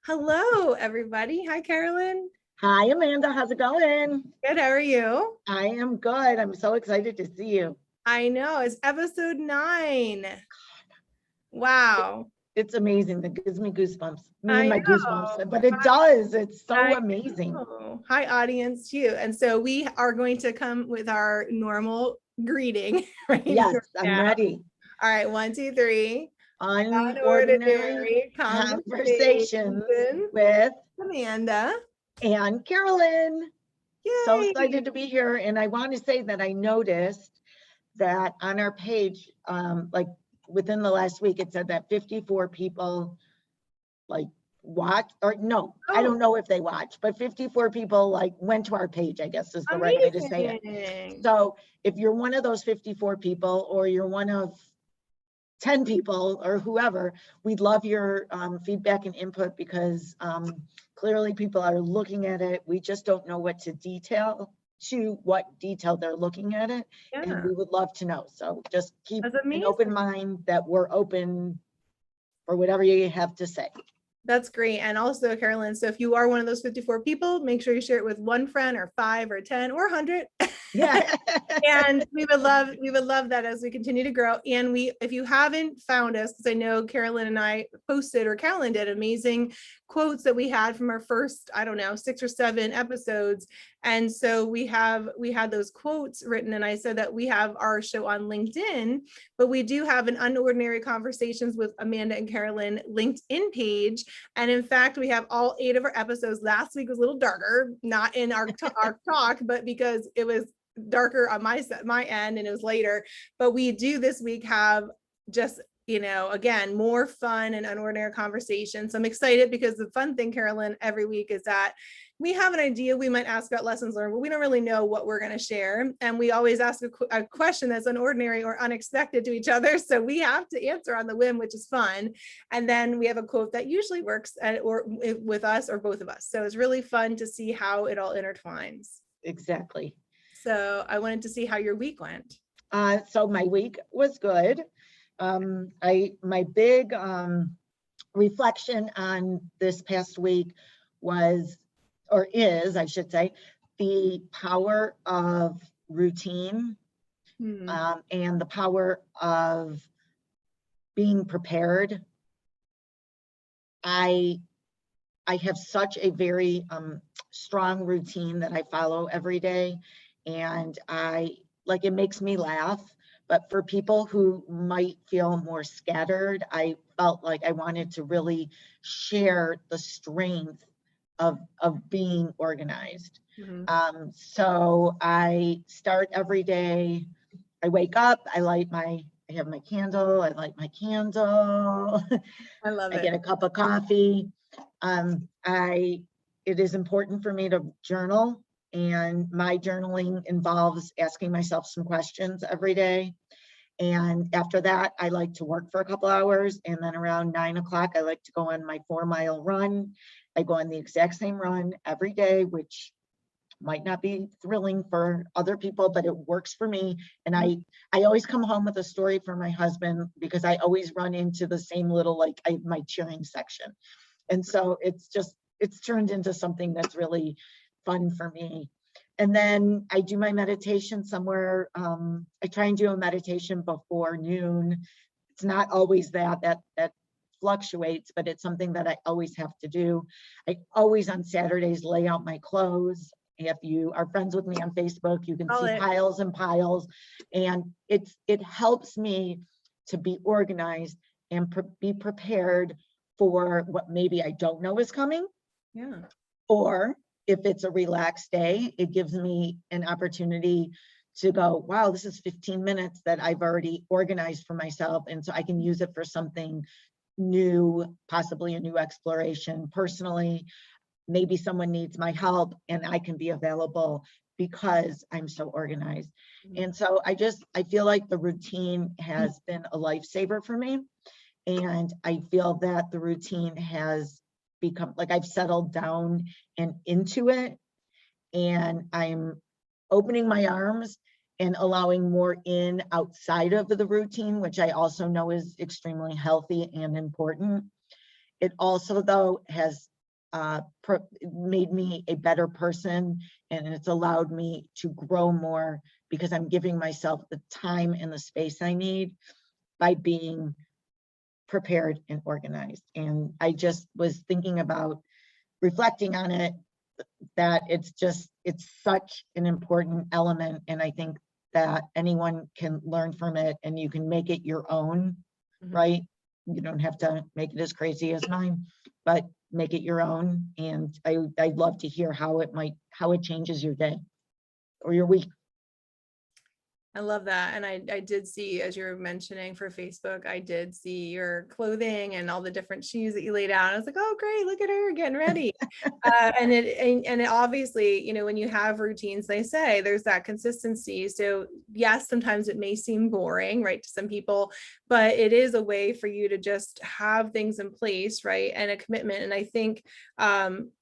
Hello, everybody. Hi, Carolyn. Hi, Amanda. How's it going? Good. How are you? I am good. I'm so excited to see you. I know it's episode 9. Wow. It's amazing. That gives me goosebumps. Me and I my know. goosebumps. But it does. It's so I amazing. know. Hi, audience, too. And so we are going to come with our normal greeting right Yes, I'm now. ready. All right. 1, 2, 3. Unordinary Unordinary conversations conversations. with Amanda. and Carolyn. So Yay. excited to be here. And I want to say that I noticed that on our page, like within the last week, it said that 54 people like watch, or no, I don't know if they watch, but 54 people like went to our page, I guess is the right way to say it. Amazing. So if you're one of those 54 people, or you're one of 10 people or whoever, we'd love your feedback and input, because clearly people are looking at it. We just don't know what detail they're looking at it. Yeah. And we would love to know. So just keep That's an amazing. open mind that we're open for whatever you have to say. That's great. And also, Carolyn, so if you are one of those 54 people, make sure you share it with one friend or 5 or 10 or 100. Yeah. And we would love that as we continue to grow. And if you haven't found us, because I know Carolyn and I posted, or Carolyn did, amazing quotes that we had from our first, I don't know, 6 or 7 episodes. And so we had those quotes written, and I said that we have our show on LinkedIn, but we do have an Unordinary Conversations with Amanda and Carolyn LinkedIn page. And in fact, we have all 8 of our episodes. Last week was a little darker, not in our talk, but because it was darker on my end and it was later. But we do this week have just, again, more fun and unordinary conversations. So I'm excited, because the fun thing, Carolyn, every week is that we have an idea we might ask about lessons learned, but we don't really know what we're going to share. And we always ask a question that's unordinary or unexpected to each other. So we have to answer on the whim, which is fun. And then we have a quote that usually works or with us or both of us. So it's really fun to see how it all intertwines. Exactly. So I wanted to see how your week went. So my week was good. My big reflection on this past week was, or is, I should say, the power of routine, and the power of being prepared. I have such a very strong routine that I follow every day, and it makes me laugh. But for people who might feel more scattered, I felt like I wanted to really share the strength of being organized. So I start every day. I wake up, I have my candle, I light my candle. I love I get a cup of coffee. It is important for me to journal, and my journaling involves asking myself some questions every day. And after that, I like to work for a couple hours, and then around 9 o'clock, I like to go on my 4-mile run. I go on the exact same run every day, which might not be thrilling for other people, but it works for me. And I always come home with a story for my husband, because I always run into the same little, my cheering section. And so it's turned into something that's really fun for me. And then I do my meditation somewhere. I try and do a meditation before noon. It's not always that fluctuates, but it's something that I always have to do. I always on Saturdays lay out my clothes. If you are friends with me on Facebook, you can see piles and piles. And it helps me to be organized and be prepared for what maybe I don't know is coming. Yeah. Or if it's a relaxed day, it gives me an opportunity to go, wow, this is 15 minutes that I've already organized for myself. And so I can use it for something new, possibly a new exploration personally. Maybe someone needs my help and I can be available because I'm so organized. And so I feel like the routine has been a lifesaver for me. And I feel that the routine has become, I've settled down and into it, and I'm opening my arms and allowing more in outside of the routine, which I also know is extremely healthy and important. It also, though, has made me a better person, and it's allowed me to grow more because I'm giving myself the time and the space I need by being prepared and organized. And I just was thinking about reflecting on it, that it's such an important element. And I think that anyone can learn from it and you can make it your own, right? You don't have to make it as crazy as mine, but make it your own. And I'd love to hear how it changes your day or your week. I love that. And I did see, as you were mentioning for Facebook, I did see your clothing and all the different shoes that you laid out. I was like, oh, great, look at her getting ready. And it obviously, you know, when you have routines, they say there's that consistency. So yes, sometimes it may seem boring, right, to some people, but it is a way for you to just have things in place, right, and a commitment. And I think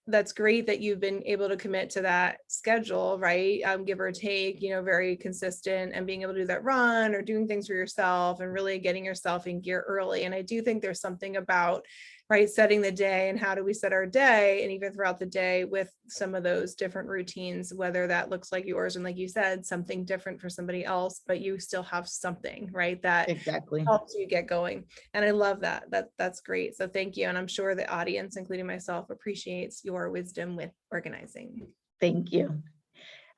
that's great that you've been able to commit to that schedule, right? Give or take, you know, very consistent, and being able to do that run or doing things for yourself and really getting yourself in gear early. And I do think there's something about, right, setting the day and how do we set our day, and even throughout the day with some of those different routines, whether that looks like yours and, like you said, something different for somebody else, but you still have something, right, that Exactly helps you get going. And I love that. That's great. So thank you. And I'm sure the audience, including myself, appreciates your wisdom with organizing. Thank you.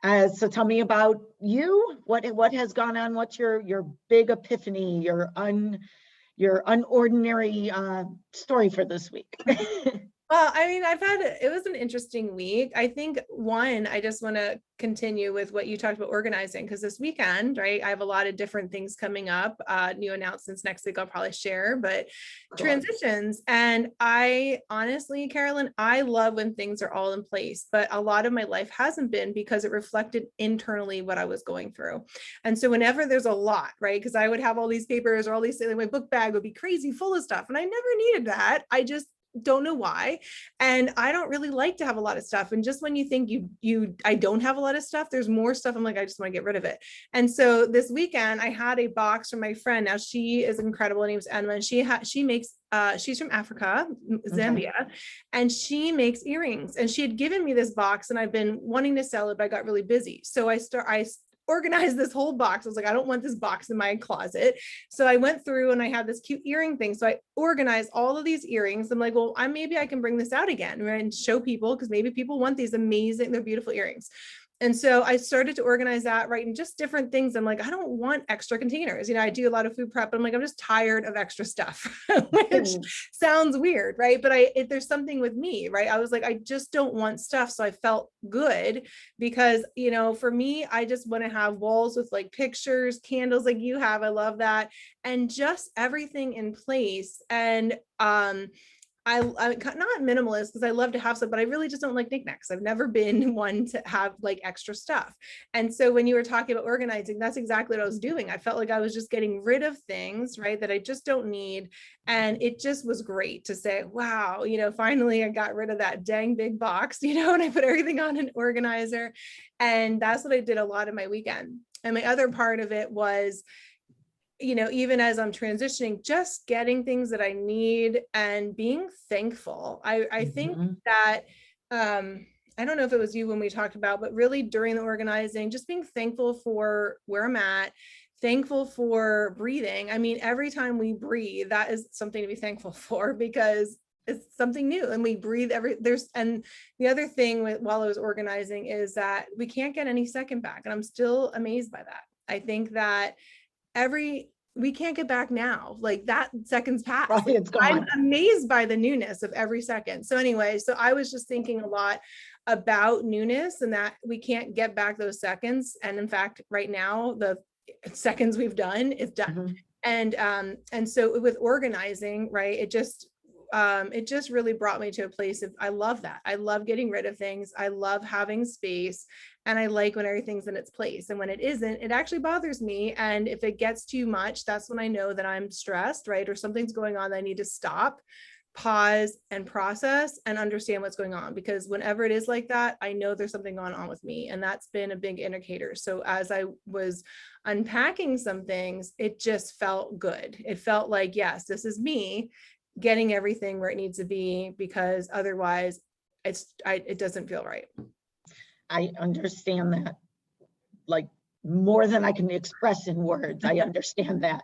So tell me about you. What has gone on? What's your big epiphany, your unordinary story for this week? Well, I mean, it was an interesting week. I think I just want to continue with what you talked about organizing, because this weekend, right, I have a lot of different things coming up, new announcements next week I'll probably share, but transitions. And I honestly, Carolyn, I love when things are all in place, but a lot of my life hasn't been, because it reflected internally what I was going through. And so whenever there's a lot, right, because I would have all these papers or all these, like my book bag would be crazy full of stuff, and I never needed that. I just don't know why. And I don't really like to have a lot of stuff. And just when you think I don't have a lot of stuff, there's more stuff. I'm like, I just want to get rid of it. And so this weekend I had a box from my friend. Now she is incredible. Her name's Emma, and she makes she's from Africa, Zambia, okay, and she makes earrings. And she had given me this box, and I've been wanting to sell it, but I got really busy. So I organized this whole box. I was like, I don't want this box in my closet. So I went through and I had this cute earring thing. So I organized all of these earrings. I'm like, well, maybe I can bring this out again, right, and show people, because maybe people want these amazing, they're beautiful earrings. And so I started to organize that, right, and just different things. I'm like, I don't want extra containers. You know, I do a lot of food prep, but I'm like, I'm just tired of extra stuff, which sounds weird, right? But there's something with me, right? I was like, I just don't want stuff. So I felt good, because, you know, for me, I just want to have walls with like pictures, candles like you have. I love that. And just everything in place. And, I'm not minimalist, because I love to have stuff, but I really just don't like knickknacks. I've never been one to have like extra stuff. And so when you were talking about organizing, that's exactly what I was doing. I felt like I was just getting rid of things, right, that I just don't need. And it just was great to say, wow, you know, finally I got rid of that dang big box, you know, and I put everything on an organizer. And that's what I did a lot of my weekend. And my other part of it was, you know, even as I'm transitioning, just getting things that I need and being thankful. I think that, I don't know if it was you when we talked about, but really during the organizing, just being thankful for where I'm at, thankful for breathing. I mean, every time we breathe, that is something to be thankful for, because it's something new, and we breathe and the other thing while I was organizing is that we can't get any second back. And I'm still amazed by that. I think that we can't get back now, like that second's passed. Right, it's gone. I'm amazed by the newness of every second. So anyway, so I was just thinking a lot about newness, and that we can't get back those seconds. And in fact, right now, the seconds we've done is done. And so with organizing, right, it just really brought me to a place of, I love that. I love getting rid of things. I love having space, and I like when everything's in its place. And when it isn't, it actually bothers me. And if it gets too much, that's when I know that I'm stressed, right? Or something's going on that I need to stop, pause, and process and understand what's going on. Because whenever it is like that, I know there's something going on with me. And that's been a big indicator. So as I was unpacking some things, it just felt good. It felt like, yes, this is me getting everything where it needs to be, because otherwise it doesn't feel right. I understand that, like, more than I can express in words. I understand that.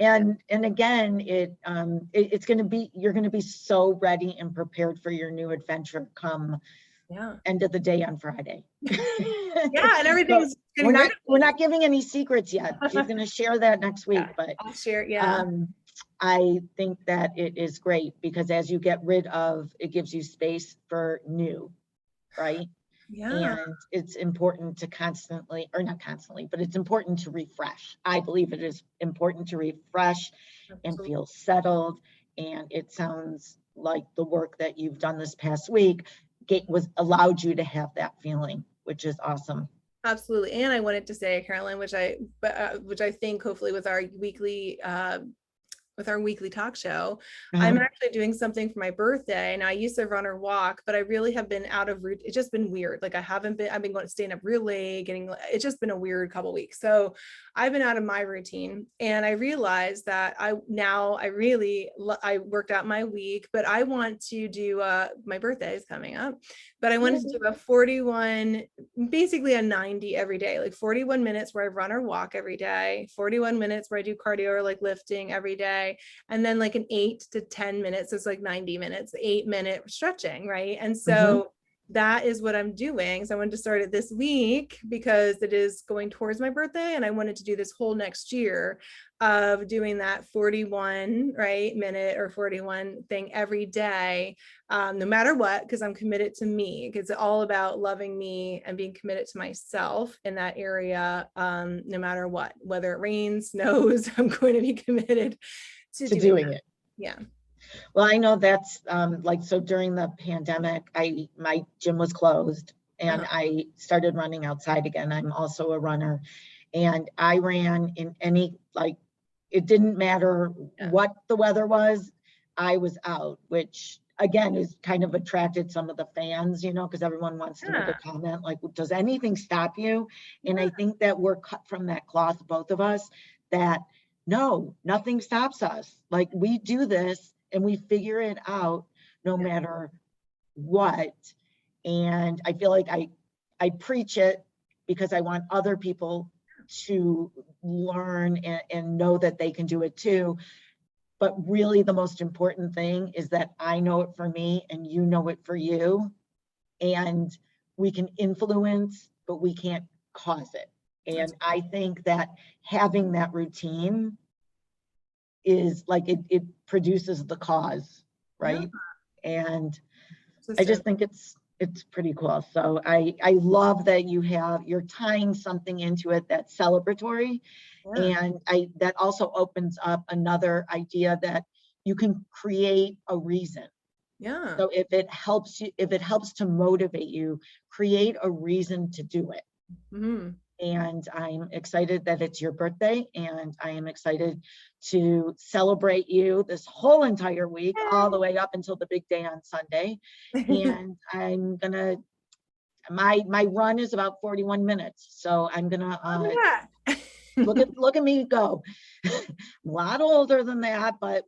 And again, it's going to be, you're going to be so ready and prepared for your new adventure come end of the day on Friday. Yeah, and everything's So we're not giving any secrets yet. She's going to share that next week, but I'll share. I think that it is great because as you get rid of, it gives you space for new, right? Yeah. And it's important to constantly, or not constantly, but it's important to refresh. I believe it is important to refresh and feel settled. And it sounds like the work that you've done this past week allowed you to have that feeling, which is awesome. Absolutely. And I wanted to say, Carolyn, which I think hopefully with our weekly talk show, I'm actually doing something for my birthday. And I used to run or walk, but I really have been out of route. It's just been weird. Like I've been staying up real late, it's just been a weird couple of weeks. So I've been out of my routine, and I realized that I worked out my week, but I want to do, my birthday is coming up, but I wanted to do a 41, basically a 90 every day, like 41 minutes where I run or walk every day, 41 minutes where I do cardio or like lifting every day. And then like an 8 to 10 minutes is like 90 minutes, 8-minute stretching, right? And so that is what I'm doing. So I wanted to start it this week because it is going towards my birthday, and I wanted to do this whole next year of doing that 41 minute or 41 thing every day, no matter what, because I'm committed to me, because it's all about loving me and being committed to myself in that area, no matter what, whether it rains, snows, I'm going to be committed to doing it. Yeah. Well, I know that's so during the pandemic, my gym was closed and I started running outside again. I'm also a runner, and I ran in any, it didn't matter what the weather was, I was out, which again is kind of attracted some of the fans, because everyone wants to make a comment like, does anything stop you? And I think that we're cut from that cloth, both of us, that no, nothing stops us. Like, we do this and we figure it out no matter what. And I feel like I preach it because I want other people to learn and know that they can do it too. But really the most important thing is that I know it for me and you know it for you. And we can influence, but we can't cause it. And I think that having that routine is like, it produces the cause, right? And I just think it's pretty cool. So I love that you're tying something into it that's celebratory. And that also opens up another idea that you can create a reason. So if it helps to motivate you, create a reason to do it. And I'm excited that it's your birthday, and I am excited to celebrate you this whole entire week, all the way up until the big day on Sunday. And I'm gonna, my run is about 41 minutes. So I'm gonna look at me go. I'm a lot older than that, but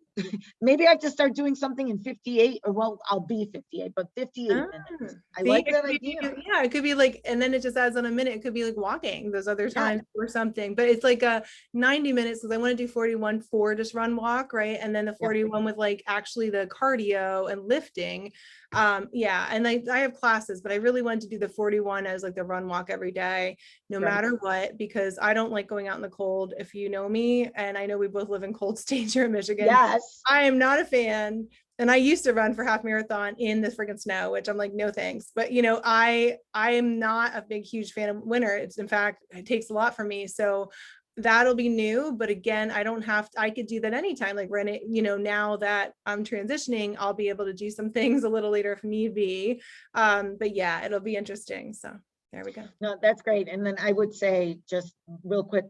maybe I have to start doing something in 58, or well, I'll be 58, but 58 minutes. I like that idea. Yeah, it could be like, and then it just adds on a minute. It could be like walking those other times or something, but it's like a 90 minutes because I want to do 41 for just run walk, right? And then the 41 with like actually the cardio and lifting. And I have classes, but I really want to do the 41 as like the run walk every day, no matter what, because I don't like going out in the cold. If you know me, and I know we both live in cold states here in Michigan. Yes. I am not a fan. And I used to run for half marathon in the freaking snow, which I'm like, no thanks. But I am not a big, huge fan of winter. It's, in fact, it takes a lot for me. So that'll be new. But again, I could do that anytime, like run it, now that I'm transitioning, I'll be able to do some things a little later if need be. But yeah, it'll be interesting. So there we go. No, that's great. And then I would say, just real quick,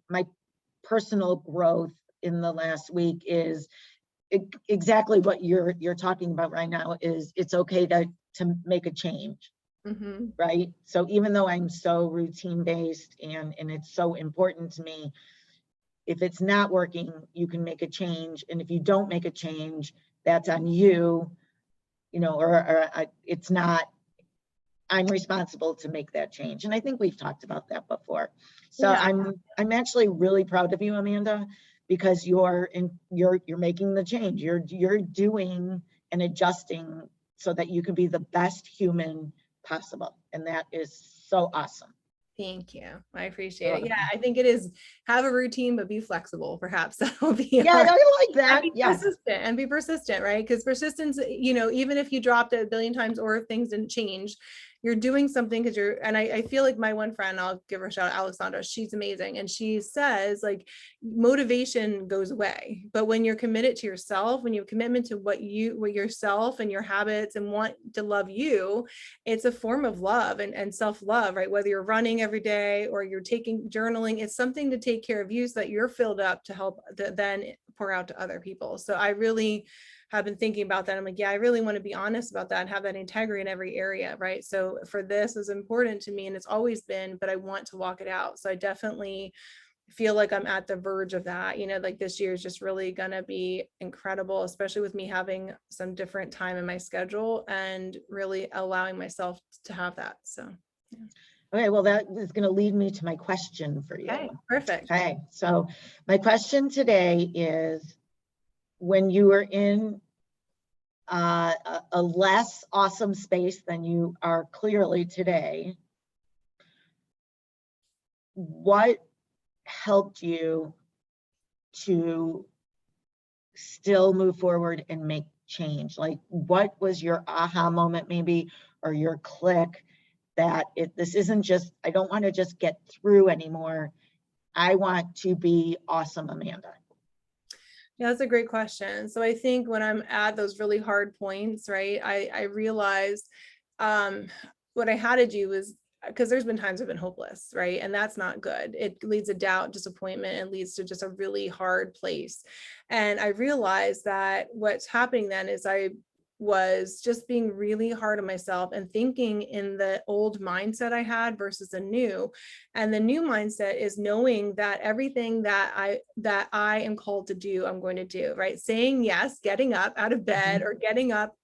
my personal growth in the last week is exactly what you're talking about right now. Is it's okay to make a change, right? So even though I'm so routine based and it's so important to me, if it's not working, you can make a change. And if you don't make a change, that's on you. it's not, I'm responsible to make that change. And I think we've talked about that before. So Yeah. I'm actually really proud of you, Amanda, because you're making the change. You're doing and adjusting so that you can be the best human possible. And that is so awesome. Thank you. I appreciate You're it. Yeah, welcome. I think it is have a routine, but be flexible. Perhaps that'll be Yeah, our, I like that. and be Yeah. persistent and be persistent, right? Because persistence, even if you dropped it a billion times or if things didn't change, you're doing something because and I feel like my one friend, I'll give her a shout out, Alexandra, she's amazing. And she says like motivation goes away, but when you're committed to yourself, when you have commitment to what yourself and your habits and want to love you, it's a form of love and self-love, right? Whether you're running every day or you're taking journaling, it's something to take care of you so that you're filled up to help then pour out to other people. So I really have been thinking about that. I'm like, yeah, I really want to be honest about that and have that integrity in every area, right? So for this is important to me and it's always been, but I want to walk it out. So I definitely feel like I'm at the verge of that. Like this year is just really going to be incredible, especially with me having some different time in my schedule and really allowing myself to have that. So, yeah. Okay, well, that is going to lead me to my question for you. Okay, perfect. Okay, so my question today is, when you were in a less awesome space than you are clearly today, what helped you to still move forward and make change? Like, what was your aha moment maybe, or your click that this isn't just, I don't want to just get through anymore. I want to be awesome, Amanda. Yeah, that's a great question. So I think when I'm at those really hard points, right, I realized what I had to do was, because there's been times I've been hopeless, right? And that's not good. It leads to doubt, disappointment, and leads to just a really hard place. And I realized that what's happening then is I was just being really hard on myself and thinking in the old mindset I had versus the new. And the new mindset is knowing that everything that I am called to do, I'm going to do, right? Saying yes, getting up out of bed or getting up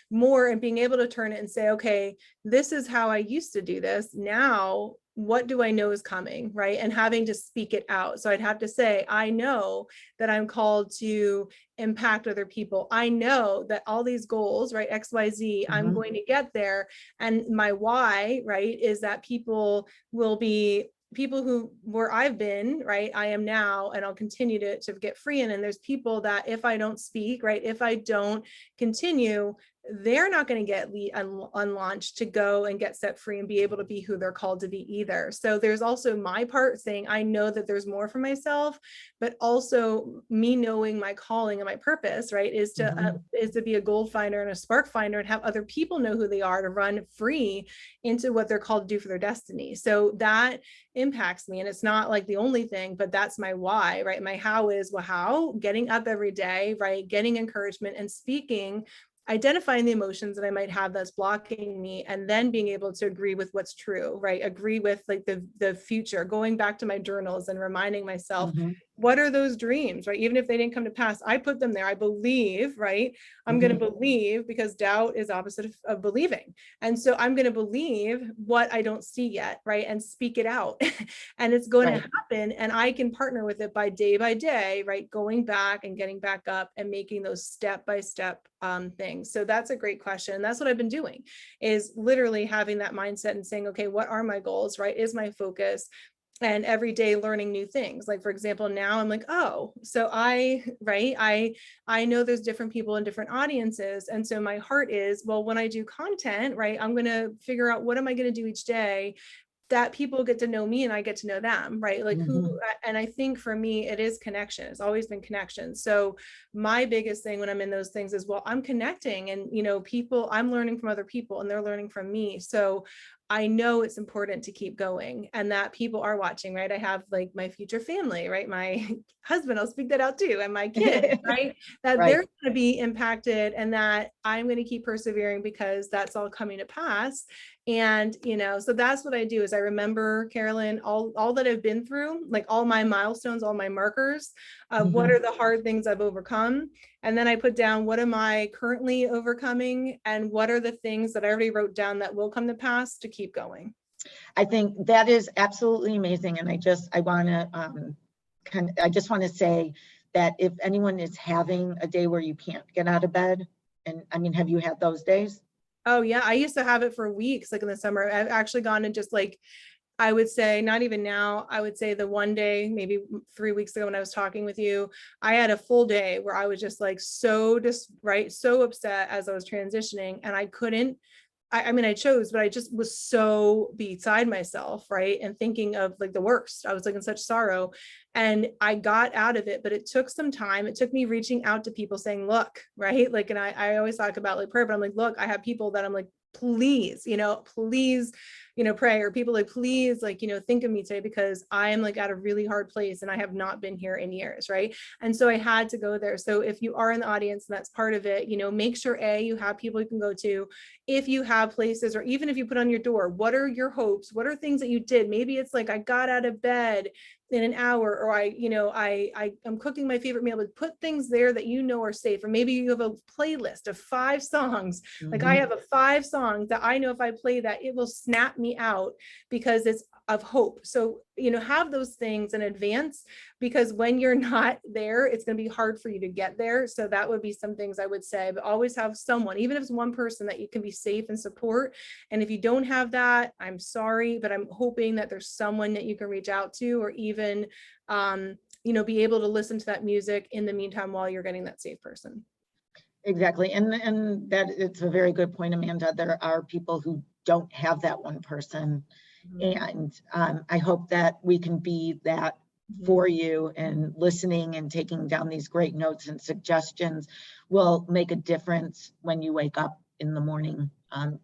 more and being able to turn it and say, okay, this is how I used to do this. Now, what do I know is coming, right? And having to speak it out. So I'd have to say, I know that I'm called to impact other people. I know that all these goals, right? XYZ, I'm going to get there. And my why, right, is that people will be people who where I've been, right, I am now, and I'll continue to get free. And then there's people that if I don't speak, right, if I don't continue, they're not going to get unlaunched to go and get set free and be able to be who they're called to be either. So there's also my part saying, I know that there's more for myself, but also me knowing my calling and my purpose, right, is to be a gold finder and a spark finder and have other people know who they are to run free into what they're called to do for their destiny. So that impacts me. And it's not like the only thing, but that's my why, right? My how is, well, how? Getting up every day, right? Getting encouragement and speaking, identifying the emotions that I might have that's blocking me, and then being able to agree with what's true, right? Agree with like the future, going back to my journals and reminding myself, what are those dreams, right? Even if they didn't come to pass, I put them there. I believe, right? I'm going to believe, because doubt is opposite of believing. And so I'm going to believe what I don't see yet, right? And speak it out. And it's going to happen. And I can partner with it by day, right? Going back and getting back up and making those step-by-step things. So that's a great question. That's what I've been doing, is literally having that mindset and saying, okay, what are my goals, right? Is my focus? And every day learning new things. Like, for example, now I'm like, oh, so I know there's different people in different audiences. And so my heart is, well, when I do content, right, I'm going to figure out what am I going to do each day that people get to know me and I get to know them, right? Like who, and I think for me, it is connection. It's always been connection. So my biggest thing when I'm in those things is, well, I'm connecting and, people, I'm learning from other people and they're learning from me. So I know it's important to keep going and that people are watching, right? I have like my future family, right? My husband, I'll speak that out too. And my kids, right? That they're going to be impacted and that I'm going to keep persevering because that's all coming to pass. And, so that's what I do is I remember, Carolyn, all that I've been through, like all my milestones, all my markers of what are the hard things I've overcome. And then I put down, what am I currently overcoming? And what are the things that I already wrote down that will come to pass to keep going? I think that is absolutely amazing. And I just want to say that if anyone is having a day where you can't get out of bed, and I mean, have you had those days? Oh yeah, I used to have it for weeks, like in the summer. I've actually gone and just like, I would say, not even now, I would say the one day, maybe 3 weeks ago when I was talking with you, I had a full day where I was just like so upset as I was transitioning, and I couldn't, I mean, I chose, but I just was so beside myself, right? And thinking of like the worst. I was like in such sorrow, and I got out of it, but it took some time. It took me reaching out to people saying, look, right? Like, and I always talk about like prayer, but I'm like, look, I have people that I'm like, please, please, pray, or people like, please, like, think of me today, because I am like at a really hard place and I have not been here in years. Right. And so I had to go there. So if you are in the audience and that's part of it, make sure you have people you can go to. If you have places, or even if you put on your door, what are your hopes? What are things that you did? Maybe it's like, I got out of bed in an hour, or I'm cooking my favorite meal, but put things there that are safe. Or maybe you have a playlist of 5 songs. Like I have a 5 songs that I know if I play that, it will snap me out because it's of hope. So, have those things in advance, because when you're not there, it's going to be hard for you to get there. So that would be some things I would say, but always have someone, even if it's one person, that you can be safe and support. And if you don't have that, I'm sorry, but I'm hoping that there's someone that you can reach out to, or even, be able to listen to that music in the meantime while you're getting that safe person. Exactly. And that it's a very good point, Amanda. There are people who don't have that one person. And I hope that we can be that for you, and listening and taking down these great notes and suggestions will make a difference when you wake up in the morning.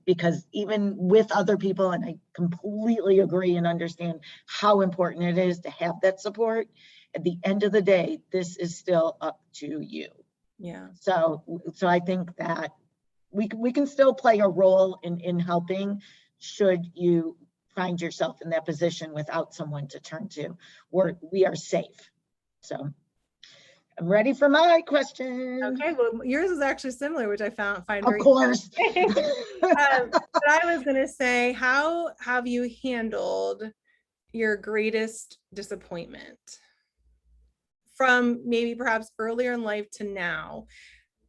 Because even with other people, and I completely agree and understand how important it is to have that support, at the end of the day, this is still up to you. Yeah. So I think that we can still play a role in helping, should you find yourself in that position without someone to turn to, or we are safe. So I'm ready for my question. Okay, well, yours is actually similar, which I find Of very course. but I was gonna say, how have you handled your greatest disappointment from maybe perhaps earlier in life to now?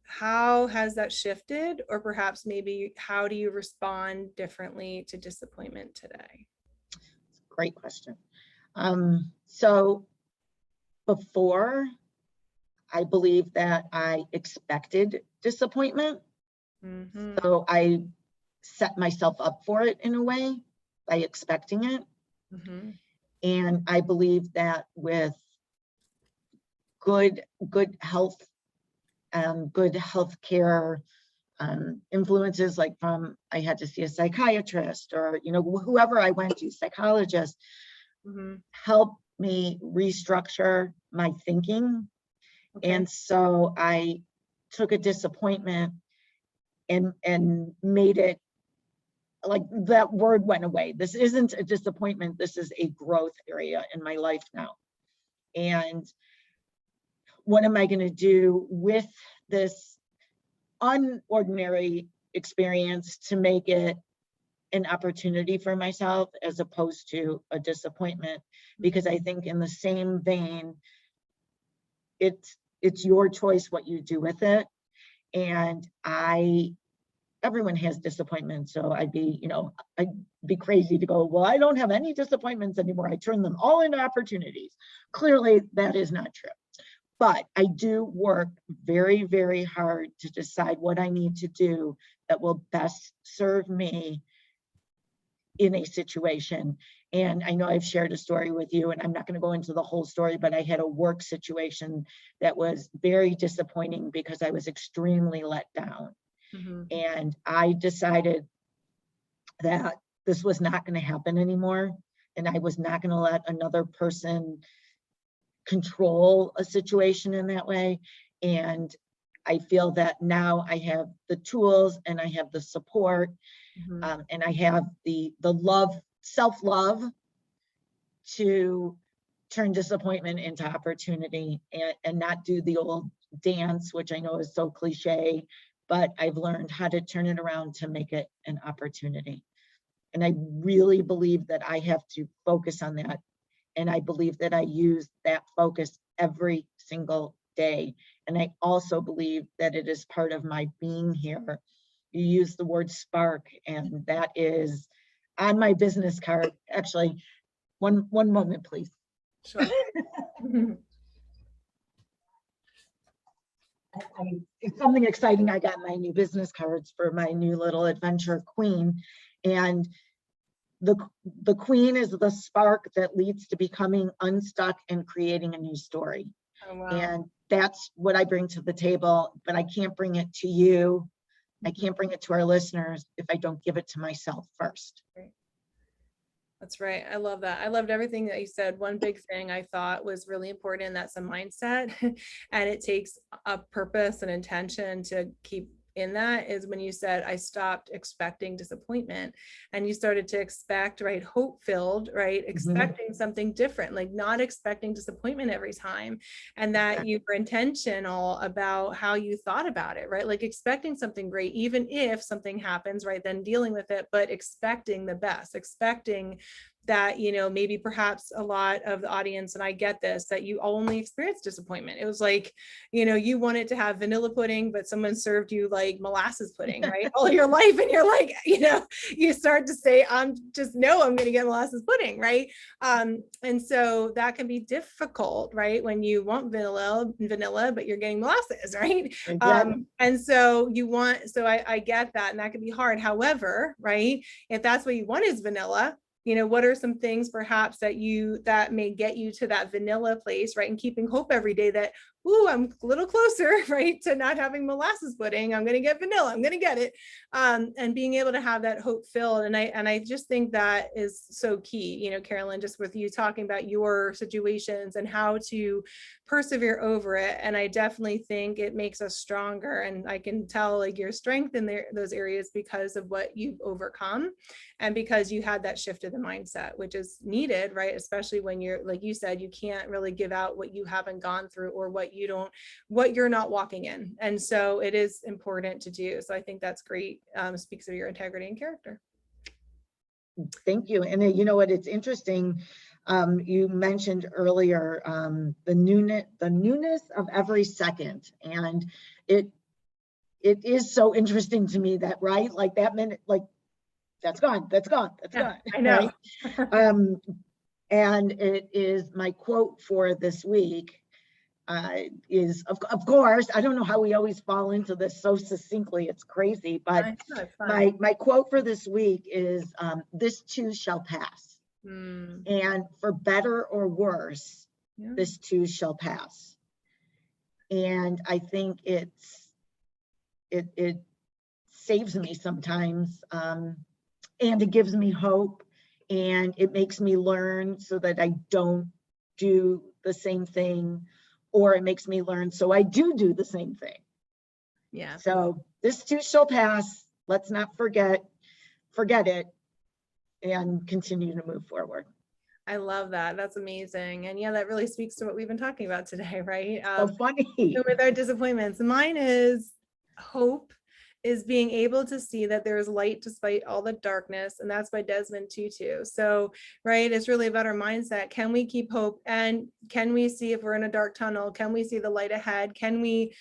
How has that shifted? Or perhaps maybe how do you respond differently to disappointment today? Great question. So before, I believe that I expected disappointment. So I set myself up for it in a way by expecting it. And I believe that with good health, good healthcare influences, like I had to see a psychiatrist, or whoever I went to, psychologist, help me restructure my thinking. And so I took a disappointment and made it, like, that word went away. This isn't a disappointment. This is a growth area in my life now. And what am I going to do with this unordinary experience to make it an opportunity for myself as opposed to a disappointment? Because I think in the same vein, it's your choice what you do with it. And everyone has disappointments. So I'd be crazy to go, well, I don't have any disappointments anymore. I turn them all into opportunities. Clearly, that is not true. But I do work very, very hard to decide what I need to do that will best serve me in a situation. And I know I've shared a story with you, and I'm not going to go into the whole story, but I had a work situation that was very disappointing because I was extremely let down. And I decided that this was not going to happen anymore. And I was not going to let another person control a situation in that way. And I feel that now I have the tools, and I have the support, and I have the love, self-love, to turn disappointment into opportunity, and not do the old dance, which I know is so cliche, but I've learned how to turn it around to make it an opportunity. And I really believe that I have to focus on that. And I believe that I use that focus every single day. And I also believe that it is part of my being here. You use the word spark, and that is on my business card. Actually, one moment, please. Sure. It's something exciting. I got my new business cards for my new little adventure queen. And the queen is the spark that leads to becoming unstuck and creating a new story. Oh, wow. And that's what I bring to the table, but I can't bring it to you. I can't bring it to our listeners if I don't give it to myself first. That's right. I love that. I loved everything that you said. One big thing I thought was really important, and that's a mindset. And it takes a purpose and intention to keep in that, is when you said, I stopped expecting disappointment, and you started to expect, right, hope-filled, right, expecting something different, like not expecting disappointment every time, and that you were intentional about how you thought about it, right, like expecting something great, even if something happens, right, then dealing with it, but expecting the best, expecting that, you know, maybe perhaps a lot of the audience, and I get this, that you only experience disappointment. It was like, you know, you wanted to have vanilla pudding, but someone served you like molasses pudding, right? All your life. And you're like, you know, you start to say, I'm going to get molasses pudding, right? And so that can be difficult, right? When you want vanilla, but you're getting molasses, right? Exactly. And so I get that, and that can be hard. However, right, if that's what you want is vanilla, you know, what are some things perhaps that may get you to that vanilla place, right? And keeping hope every day that, ooh, I'm a little closer, right, to not having molasses pudding. I'm going to get vanilla. I'm going to get it. And being able to have that hope filled. And I just think that is so key, you know, Carolyn, just with you talking about your situations and how to persevere over it. And I definitely think it makes us stronger. And I can tell like your strength in those areas because of what you've overcome, and because you had that shift of the mindset, which is needed, right? Especially when you're, like you said, you can't really give out what you haven't gone through or what you're not walking in. And so it is important to do. So I think that's great. Speaks of your integrity and character. Thank you. And you know what, it's interesting. You mentioned earlier the newness of every second. And it is so interesting to me that, right, like that minute, like that's gone. I know. Right? And it is my quote for this week. Is of course, I don't know how we always fall into this so succinctly, it's crazy, but my quote for this week is this too shall pass. And for better or worse, this too shall pass. And I think it saves me sometimes, and it gives me hope, and it makes me learn so that I don't do the same thing, or it makes me learn so I do the same thing. Yeah. So this too shall pass. Let's not forget it, and continue to move forward. I love that. That's amazing. And yeah, that really speaks to what we've been talking about today, right? So funny. With our disappointments. Mine is hope, is being able to see that there is light despite all the darkness. And that's by Desmond Tutu. So, right, it's really about our mindset. Can we keep hope? And can we see if we're in a dark tunnel? Can we see the light ahead? Can we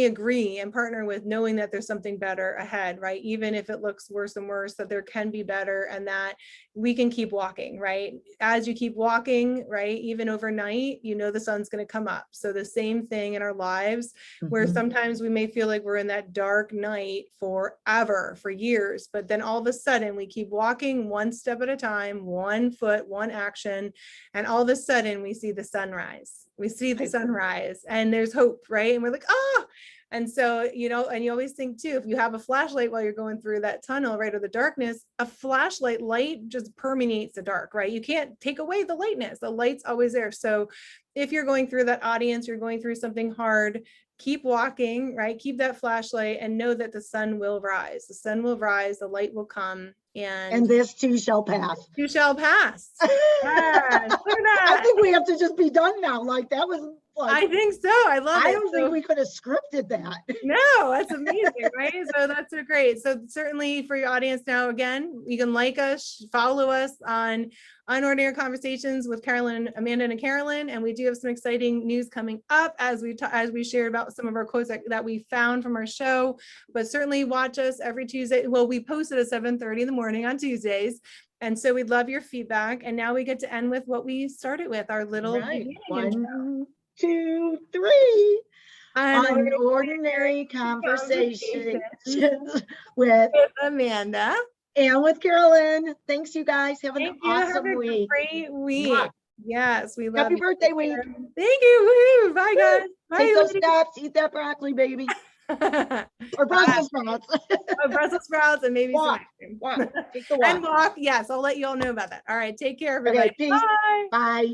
agree and partner with knowing that there's something better ahead, right? Even if it looks worse and worse, that there can be better, and that we can keep walking, right? As you keep walking, right, even overnight, you know, the sun's going to come up. So the same thing in our lives, where sometimes we may feel like we're in that dark night forever, for years, but then all of a sudden we keep walking one step at a time, one foot, one action, and all of a sudden we see the sunrise. We see the sunrise, and there's hope, right? And we're like, oh, and so, you know, and you always think too, if you have a flashlight while you're going through that tunnel, right, or the darkness, a flashlight light just permeates the dark, right? You can't take away the lightness. The light's always there. So if you're going through that audience, you're going through something hard, keep walking, right? Keep that flashlight and know that the sun will rise. The sun will rise, the light will come. And this too shall pass. You shall pass. Yes, look at that. I think we have to just be done now. Like that was Like, I think so. I love it. I don't So- think we could have scripted that. No, that's amazing, right? So that's so great. So certainly for your audience now, again, you can like us, follow us on Unordinary Conversations with Carolyn, Amanda, and Carolyn. And we do have some exciting news coming up as we shared about some of our quotes that we found from our show. But certainly watch us every Tuesday. Well, we post it at 7:30 in the morning on Tuesdays. And so we'd love your feedback. And now we get to end with what we started with, our little Right. beginning intro. 1, 2, 3. Unordinary Unordinary Conversations Conversations with with Amanda. and with Carolyn. Thanks, you guys. Have an Thank you. Have awesome a week. great week. Mwah. Yes, we love Happy you. birthday week. Thank you. Woo-hoo. Bye, guys. Take Bye, those steps. Eat that broccoli, baby. Or Brussels sprouts. Brussels sprouts and maybe some Walk. ice cream. Walk. Take the And walk. walk. Yes, I'll let you all know about that. All right. Take care, everybody. Okay, peace. Bye. Bye.